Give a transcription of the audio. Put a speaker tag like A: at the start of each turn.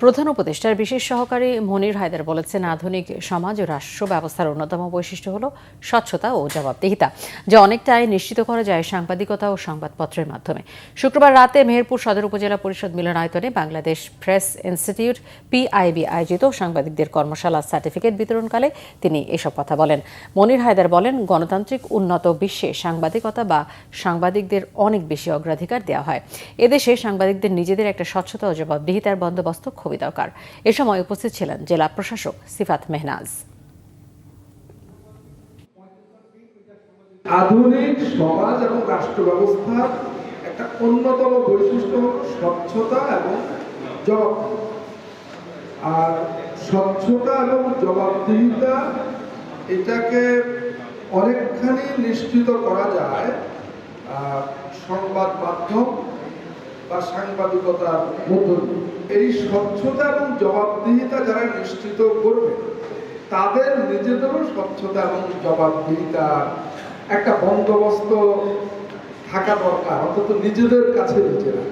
A: প্রধান উপদেষ্টার বিশেষ সহকারী মনির হায়দার বলেছেন, আধুনিক সমাজ ও রাষ্ট্র ব্যবস্থার অন্যতম বৈশিষ্ট্য হল স্বচ্ছতা ও জবাবদিহিতা, যা অনেকটাই নিশ্চিত করা যায় সাংবাদিকতা ও সংবাদপত্রের মাধ্যমে। শুক্রবার রাতে মেহেরপুর সদর উপজেলা পরিষদ মিলনায়তনে বাংলাদেশ প্রেস ইনস্টিটিউট PIB আয়োজিত সাংবাদিকদের কর্মশালা সার্টিফিকেট বিতরণকালে তিনি এসব কথা বলেন। মনির হায়দার বলেন, গণতান্ত্রিক উন্নত বিশ্বে সাংবাদিকতা বা সাংবাদিকদের অনেক বেশি অগ্রাধিকার দেওয়া হয়। এদেশে সাংবাদিকদের নিজেদের একটা স্বচ্ছতা ও জবাবদিহিতার বন্দোবস্ত খুবই দরকার। এ সময় উপস্থিত ছিলেন জেলা প্রশাসক সিফাত মেহনাজ।
B: আধুনিক সমাজ এবং রাষ্ট্র ব্যবস্থার একটা অন্যতম বৈশিষ্ট্য হল স্বচ্ছতা এবং জবাবদিহিতা। আর স্বচ্ছতা এবং জবাবদিহিতা এটাকে অনেকখানি নিশ্চিত করা যায় সংবাদ মাধ্যম বা সাংবাদিকতার মধ্য দিয়ে। এই স্বচ্ছতা এবং জবাবদিহিতা যারা নিশ্চিত করবে তাদের নিজেদেরও স্বচ্ছতা এবং জবাবদিহিতার একটা বন্দোবস্ত থাকা দরকার, অন্তত নিজেদের কাছে নিজেরা।